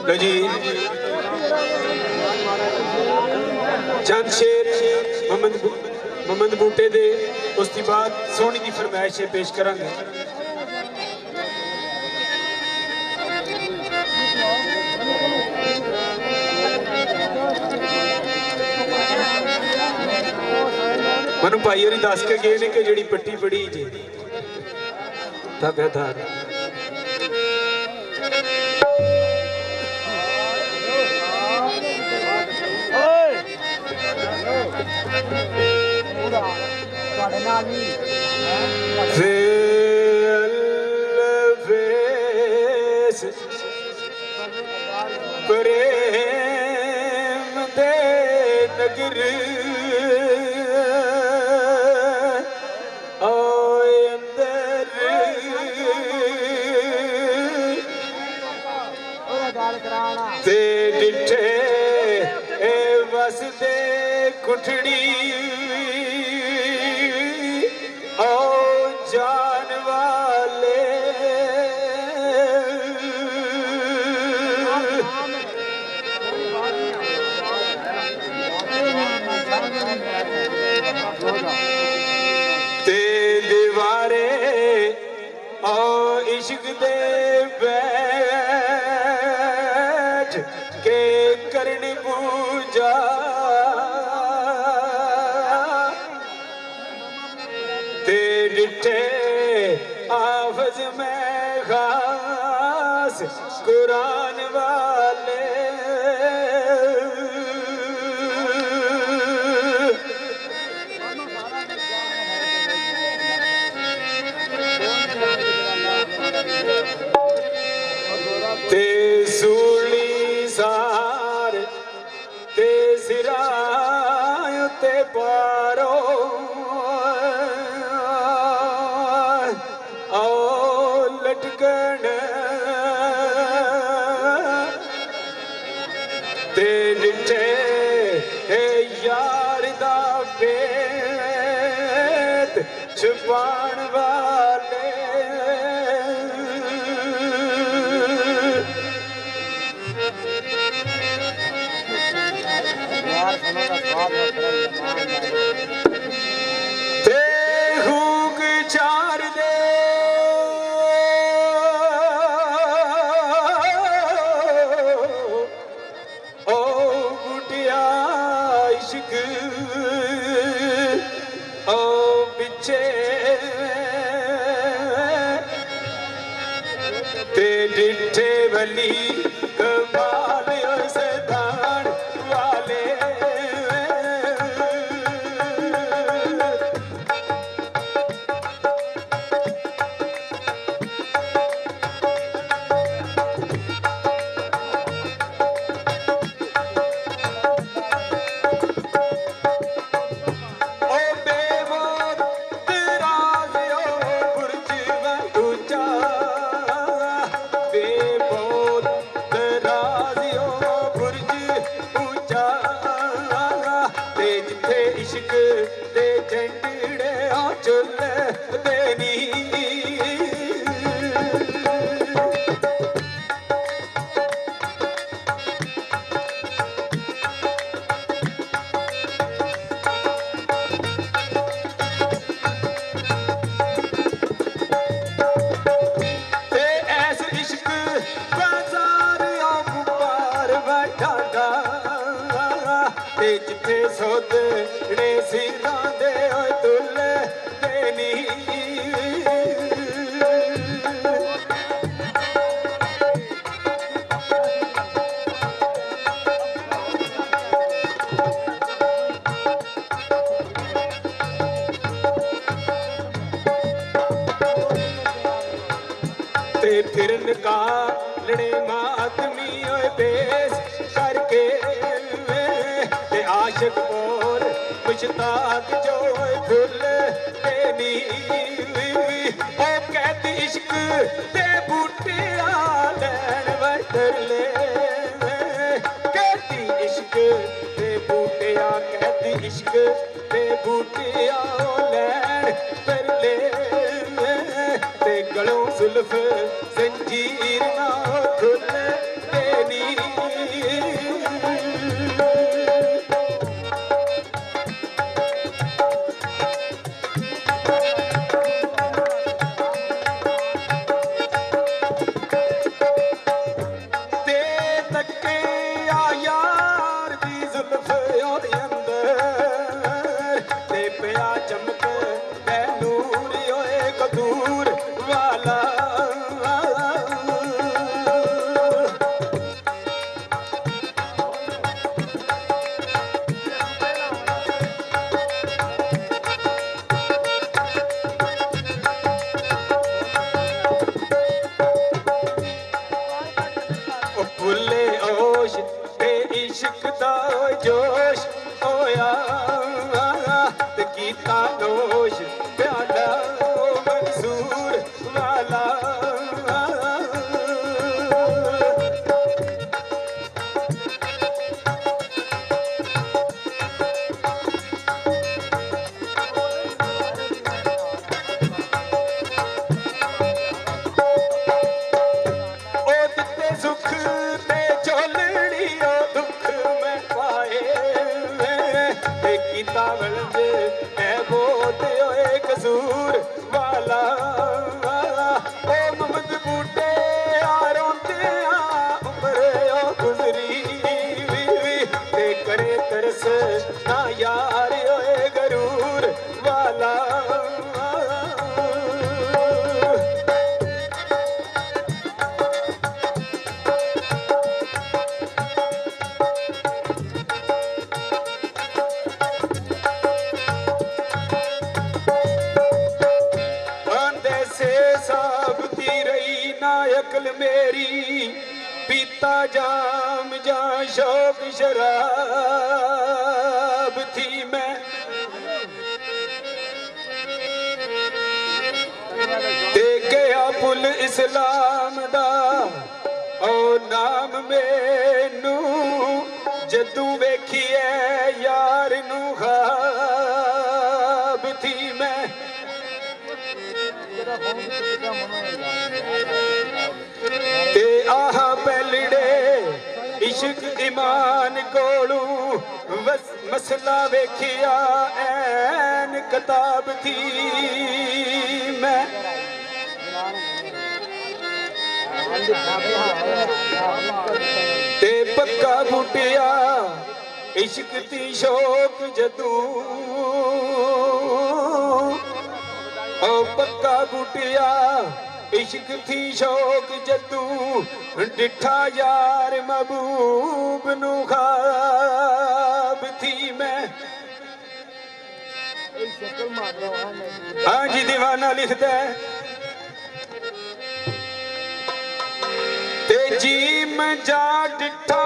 लो जी चंद शेर मोहम्मद बूटे दे उस दी बाद सोहनी दी फरमाइश पेश करांगे। मनु भाई होरी दस के गए ने कि जिहड़ी पट्टी पड़ी जी ताबेदार प्रेम दे नगर ते डिठे वसदे कुठड़ी ओ जान वाले ते दीवारे ओ इश्क दे बैठ के करनी पूजा ते डिठे हाफिज में खास कुरान वाले ते सूली सार ते सिराय ते पारो आओ लटकन ते डिठे यार दा पेट छुपाण वाले ते हुक चार दे ओ बुटिया इश्क ओ पिछे ते डिठे वली कमाल सदान वाले इश्क दे झंडे चुल देनी ते ऐस इश्क बाजार बार बैठा ते जिथे सोदड़े सिरां दे तुल देनी ते फिरन का लड़े मातमी पेश करके ते आशिक बोल मुश्ताक जो फुल देनी ओ कहती इश्क ते बूटे लैन वटर ले कहती इश्क ते बूटे कहती इश्क ते बूटे लैन पर ले ते गलों जुल्फ जंजीर ना खुले देनी जोश होया ते कीता नोश प्याला मंसूर वाला ओ दिते सुख ते झोलड़ी ओ दुख में पाए ते कीता वलंदे ऐ बोत ओए कसूर वाला ओ ममद बूटे आ रोंदे आ उम्र ओ गुजरी ते करे तरस ना यार ओए गरूर वाला अकल मेरी पीता जाम जा शौक शराब थी मैं ते गया पुल इस्लाम दा ओ नाम मैनू जदू वेखिए यार नू ख्वाब थी मैं ते आहा पहलड़े इश्क ईमान कोलू मसला वेखिया ऐन किताब थी मैं ते पक्का बूटिया इश्क दी शौक जदू ओ पक्का बूटिया इश्क थी शौक जदू डिठा यार महबूब नू ख्वाब थी मैं हाँ जी दीवाना लिखता है ते जी मैं जा डिठा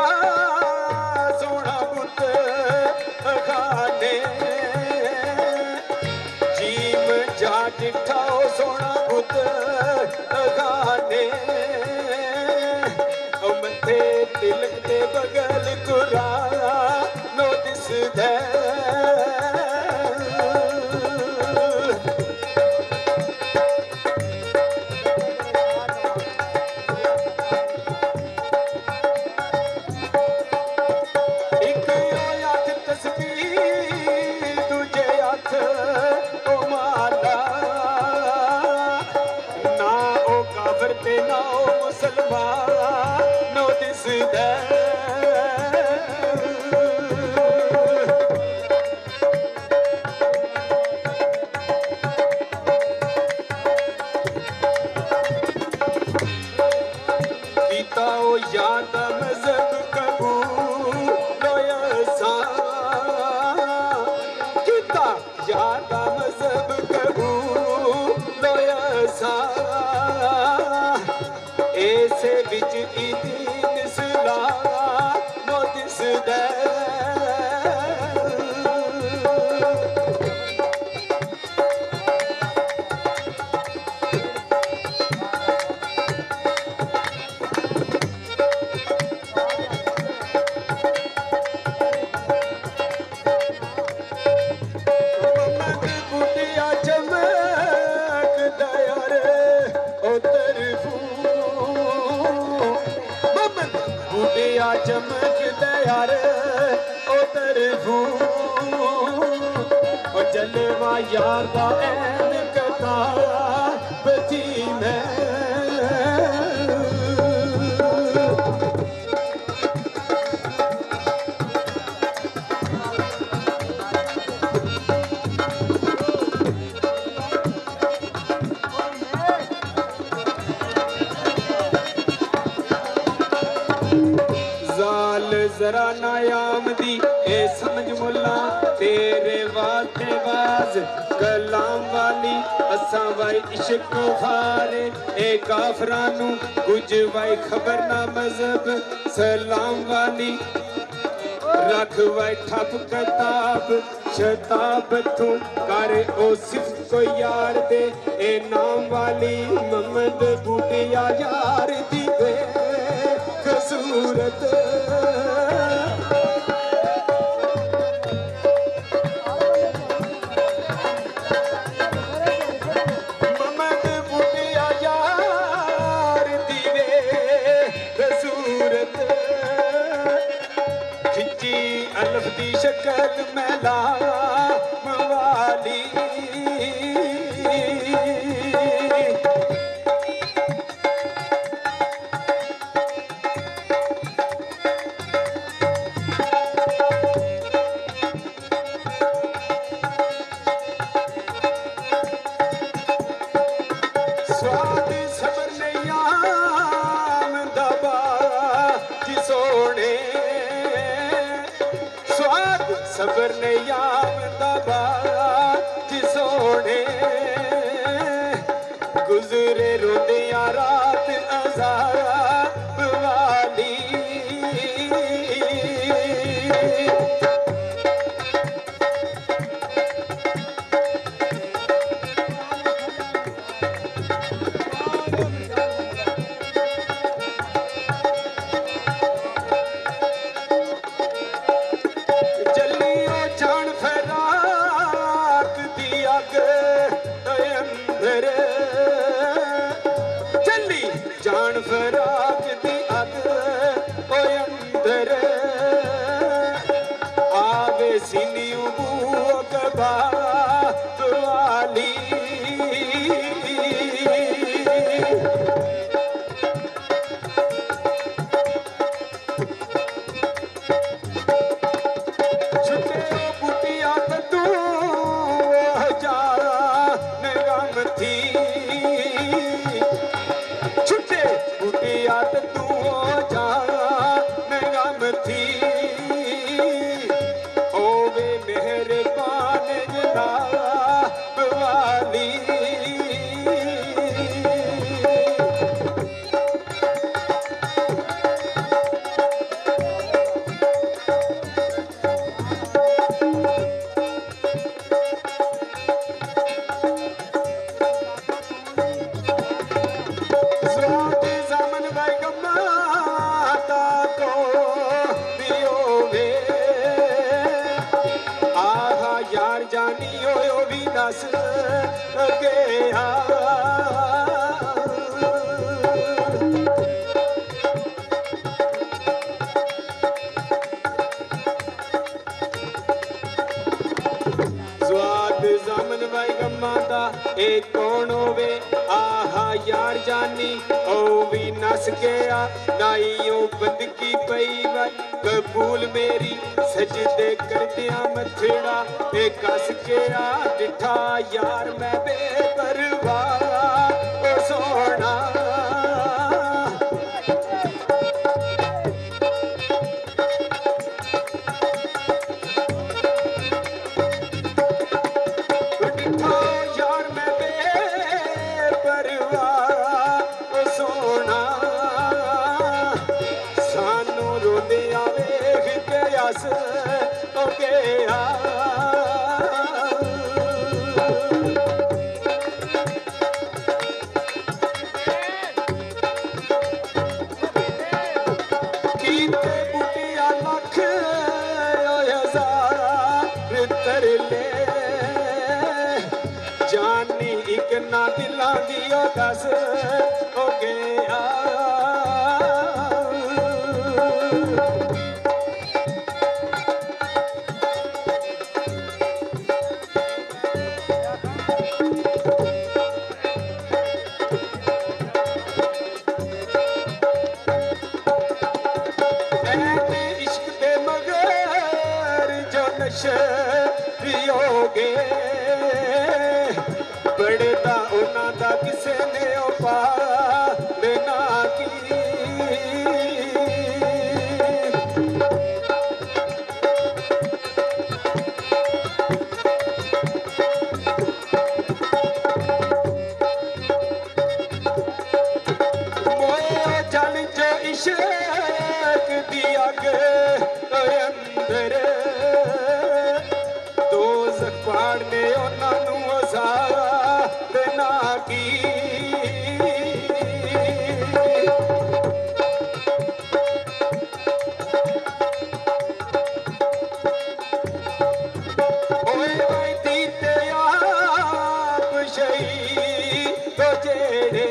सोना बुत खाने जी मैं जा डिठा सोना बुत गाने मथे तिलक दे बगल कुरानो दिसदा एक हथ तस्बीह दूजे हथ ओ माला ते ना मुसलमान नो दिसदा कीता ओ याद मजहब कबूल लोयसा कीता याद मजहब कबूल लोयसा ऐसे बिच दीन इस्लाम नो दिसदा चमकदा यार ओ तरफू ओ जलवा यार दा ऐन कथा बची मैं जरा नायाम दी ए समझ मुला तेरे वास्ते बाज कलाम वाली असा वाई इश्क खारे ए काफरानू कुछ वाई खबर ना मजहब सलाम वाली रख वाई ठप किताब शताब तू कर ओ सिर्फ कोई यार दे ए नाम वाली मोहम्मद बूटिया यार दी वे कसूरत शक्ल मैला मवाली स्वाद सबर नहीं आमदा जी सोने सबर ने यामदा बाज सोने गुजरे रोंदिया रात अज़ाब वाली जान फराक दी अग ओ अंदर आवे सीनियों बूओ कबा दुआली छुटे बुटिया तू हजारा निगम थी बुटियात तू जा निगम थी ओवे मेहरबान जनाब वाली यार जानी हो भी दस गया स्वाद जामन भाई गम्मा दा ए कौन होवे आहा यार जानी ओ भी नस गया नाइयों बंदगी पई वई कबूल मेरी सजदे करदिया मथड़ा ए कस गया डिठा यार मैं बेपरवाह ओ सोना डिठा यार मैं बेपरवाह ओ सोना सानू रोंदिया वेख के अस ओ गया कीते बुटिया लख हज़ार तरले जानी एक ना दिलां दी ओ दस ओ गया गए बड़दा उन्हां दा किसे ने ओ पा देना की इश्क दी अग अंदर दोज़ख पाड़ने उन्होंने सारा ना की ओए भाई दीते आप शहीद तो जेड़े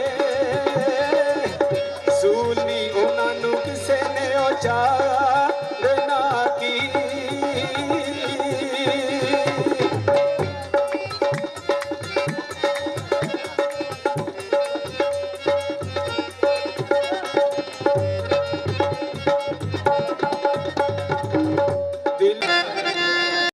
सूली उन्होंने किसे ने ओ चाह